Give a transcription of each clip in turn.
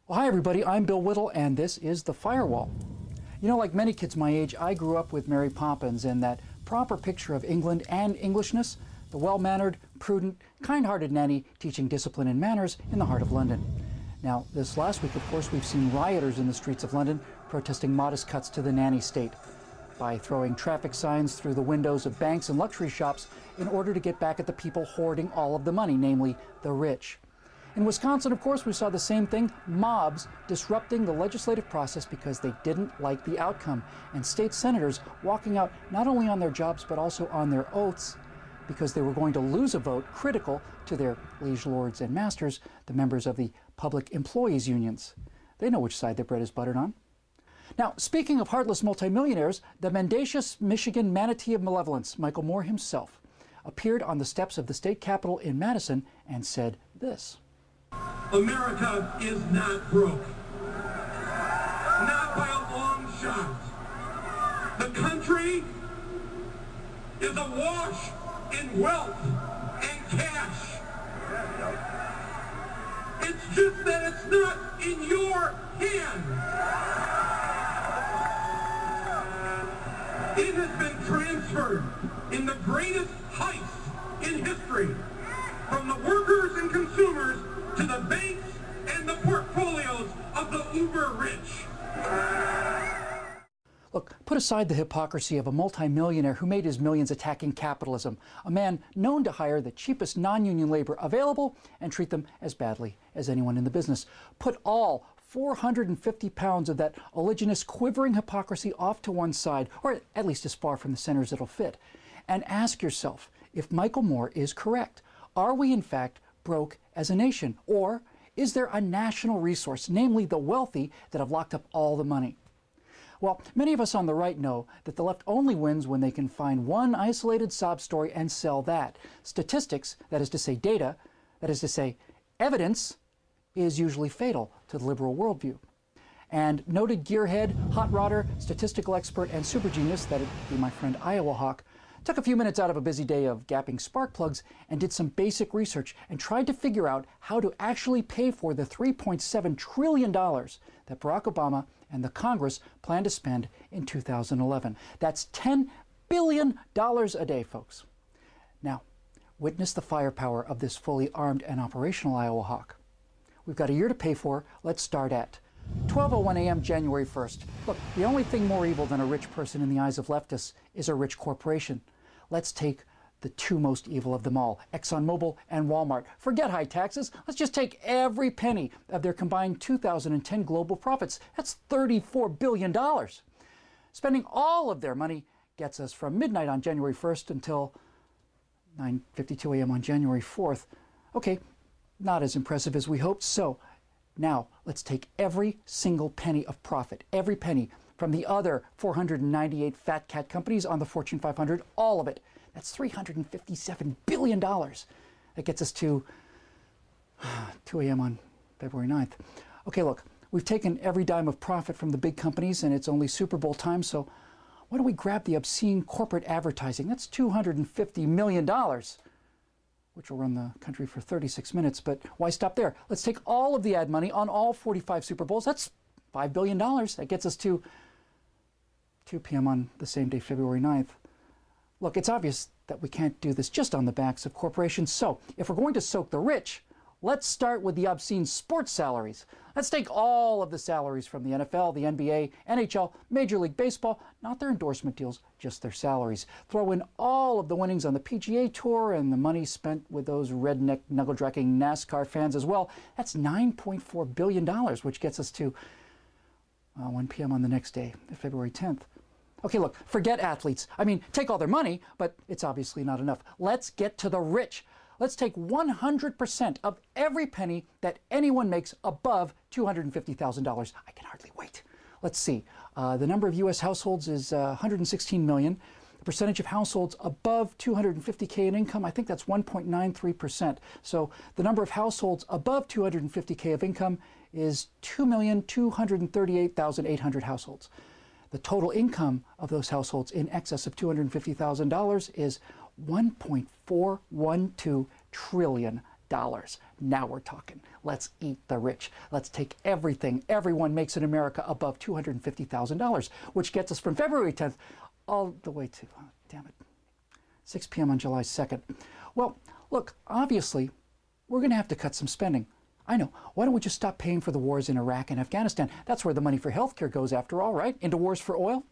Well, hi everybody, I'm Bill Whittle and this is The Firewall. You know, like many kids my age, I grew up with Mary Poppins and that proper picture of England and Englishness, the well-mannered, prudent, kind-hearted nanny teaching discipline and manners in the heart of London. Now, this last week, of course, we've seen rioters in the streets of London protesting modest cuts to the nanny state by throwing traffic signs through the windows of banks and luxury shops in order to get back at the people hoarding all of the money, namely the rich. In Wisconsin, of course, we saw the same thing, mobs disrupting the legislative process because they didn't like the outcome, and state senators walking out not only on their jobs but also on their oaths because they were going to lose a vote critical to their liege lords and masters, the members of the public employees unions. They know which side their bread is buttered on. Now, speaking of heartless multimillionaires, the mendacious Michigan manatee of malevolence, Michael Moore himself, appeared on the steps of the state capitol in Madison and said this. America is not broke. Not by a long shot. The country is awash in wealth and cash. It's just that it's not in your hands. It has been transferred in the greatest heist in history from the workers and consumers to the banks and the portfolios of the uber rich. Look, put aside the hypocrisy of a multimillionaire who made his millions attacking capitalism, a man known to hire the cheapest non-union labor available and treat them as badly as anyone in the business. Put all 450 pounds of that oleaginous, quivering hypocrisy off to one side, or at least as far from the center as it'll fit, and ask yourself if Michael Moore is correct. Are we in fact broke as a nation? Or is there a national resource, namely the wealthy, that have locked up all the money? Well, many of us on the right know that the left only wins when they can find one isolated sob story and sell that. Statistics, that is to say data, that is to say evidence, is usually fatal to the liberal worldview. And noted gearhead, hot rodder, statistical expert, and super genius, that'd be my friend Iowa Hawk, took a few minutes out of a busy day of gapping spark plugs and did some basic research and tried to figure out how to actually pay for the $3.7 trillion that Barack Obama and the Congress plan to spend in 2011. That's $10 billion a day, folks. Now, witness the firepower of this fully armed and operational Iowa Hawk. We've got a year to pay for. Let's start at 12:01 a.m. January 1st. Look, the only thing more evil than a rich person in the eyes of leftists is a rich corporation. Let's take the two most evil of them all, ExxonMobil and Walmart. Forget high taxes. Let's just take every penny of their combined 2010 global profits. That's $34 billion. Spending all of their money gets us from midnight on January 1st until 9:52 a.m. on January 4th. Okay, not as impressive as we hoped. So now let's take every single penny of profit, every penny from the other 498 fat cat companies on the Fortune 500, all of it. That's $357 billion. That gets us to 2 a.m. on February 9th. Okay, look, we've taken every dime of profit from the big companies and it's only Super Bowl time, so why don't we grab the obscene corporate advertising? That's $250 million, which will run the country for 36 minutes, but why stop there? Let's take all of the ad money on all 45 Super Bowls. That's $5 billion. That gets us to 2 p.m. on the same day, February 9th. Look, it's obvious that we can't do this just on the backs of corporations. So if we're going to soak the rich, let's start with the obscene sports salaries. Let's take all of the salaries from the NFL, the NBA, NHL, Major League Baseball, not their endorsement deals, just their salaries. Throw in all of the winnings on the PGA Tour and the money spent with those redneck, knuckle-dragging NASCAR fans as well. That's $9.4 billion, which gets us to 1 p.m. on the next day, February 10th. Okay, look, forget athletes. I mean, take all their money, but it's obviously not enough. Let's get to the rich. Let's take 100% of every penny that anyone makes above $250,000. I can hardly wait. Let's see. The number of U.S. households is 116 million. The percentage of households above 250K in income, I think that's 1.93%. So the number of households above 250K of income is 2,238,800 households. The total income of those households in excess of $250,000 is $1.412 trillion. Now we're talking. Let's eat the rich. Let's take everything everyone makes in America above $250,000, which gets us from February 10th all the way to, 6 p.m. on July 2nd. Well, look, obviously, we're going to have to cut some spending. I know. Why don't we just stop paying for the wars in Iraq and Afghanistan? That's where the money for healthcare goes after all, right? Into wars for oil?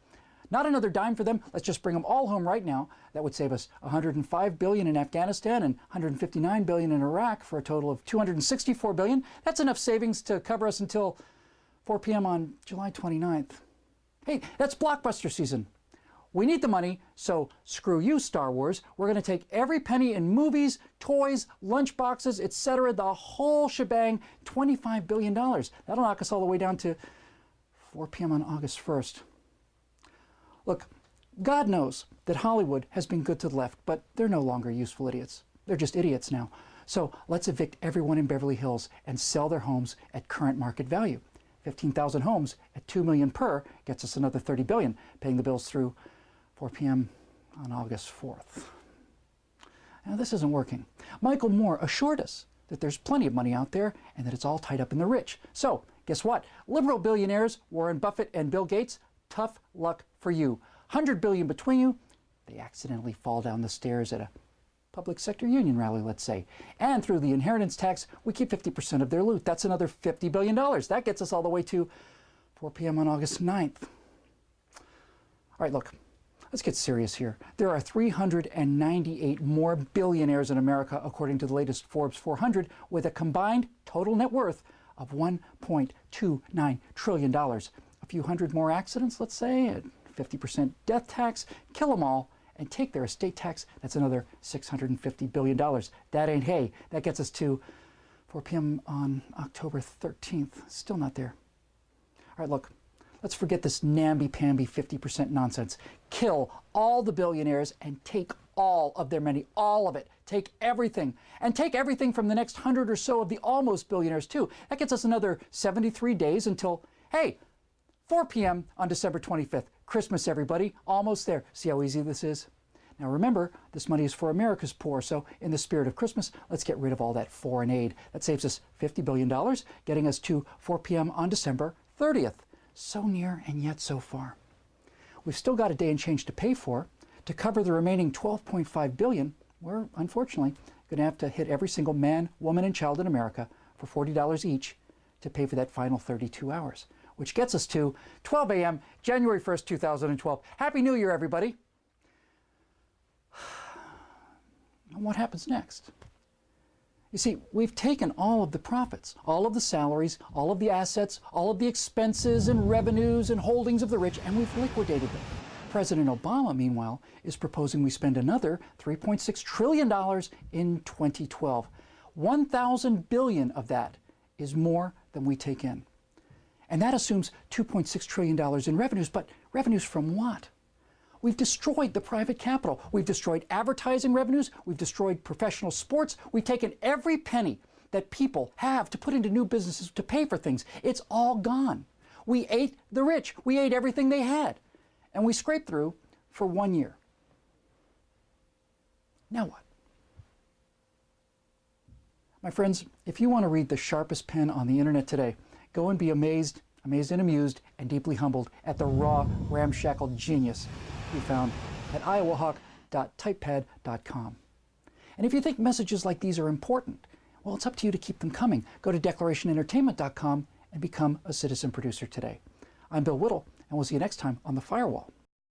Not another dime for them. Let's just bring them all home right now. That would save us $105 billion in Afghanistan and $159 billion in Iraq for a total of $264 billion. That's enough savings to cover us until 4 p.m. on July 29th. Hey, that's blockbuster season. We need the money, so screw you, Star Wars. We're going to take every penny in movies, toys, lunch boxes, etc., the whole shebang, $25 billion. That'll knock us all the way down to 4 p.m. on August 1st. Look, God knows that Hollywood has been good to the left, but they're no longer useful idiots. They're just idiots now. So let's evict everyone in Beverly Hills and sell their homes at current market value. 15,000 homes at $2 million per gets us another $30 billion, paying the bills through 4 p.m. on August 4th. Now, this isn't working. Michael Moore assured us that there's plenty of money out there and that it's all tied up in the rich. So, guess what? Liberal billionaires, Warren Buffett and Bill Gates, tough luck for you. $100 billion between you, they accidentally fall down the stairs at a public sector union rally, let's say. And through the inheritance tax, we keep 50% of their loot. That's another $50 billion. That gets us all the way to 4 p.m. on August 9th. All right, look. Let's get serious here. There are 398 more billionaires in America, according to the latest Forbes 400, with a combined total net worth of $1.29 trillion. A few hundred more accidents, let's say, at 50% death tax, kill them all, and take their estate tax. That's another $650 billion. That ain't hay. That gets us to 4 p.m. on October 13th. Still not there. All right, look. Let's forget this namby-pamby 50% nonsense. Kill all the billionaires and take all of their money, all of it. Take everything. And take everything from the next 100 or so of the almost billionaires, too. That gets us another 73 days until, hey, 4 p.m. on December 25th. Christmas, everybody. Almost there. See how easy this is? Now remember, this money is for America's poor, so in the spirit of Christmas, let's get rid of all that foreign aid. That saves us $50 billion, getting us to 4 p.m. on December 30th. So near and yet so far. We've still got a day and change to pay for. To cover the remaining $12.5 billion, we're unfortunately going to have to hit every single man, woman, and child in America for $40 each to pay for that final 32 hours, which gets us to 12 a.m., January 1st, 2012. Happy New Year, everybody. And what happens next? You see, we've taken all of the profits, all of the salaries, all of the assets, all of the expenses and revenues and holdings of the rich, and we've liquidated them. President Obama, meanwhile, is proposing we spend another $3.6 trillion in 2012. 1,000 billion of that is more than we take in. And that assumes $2.6 trillion in revenues, but revenues from what? We've destroyed the private capital. We've destroyed advertising revenues. We've destroyed professional sports. We've taken every penny that people have to put into new businesses to pay for things. It's all gone. We ate the rich. We ate everything they had. And we scraped through for 1 year. Now what? My friends, if you want to read the sharpest pen on the internet today, go and be amazed and amused and deeply humbled at the raw, ramshackle genius we found at iowahawk.typepad.com. And if you think messages like these are important, well, it's up to you to keep them coming. Go to declarationentertainment.com and become a citizen producer today. I'm Bill Whittle, and we'll see you next time on The Firewall.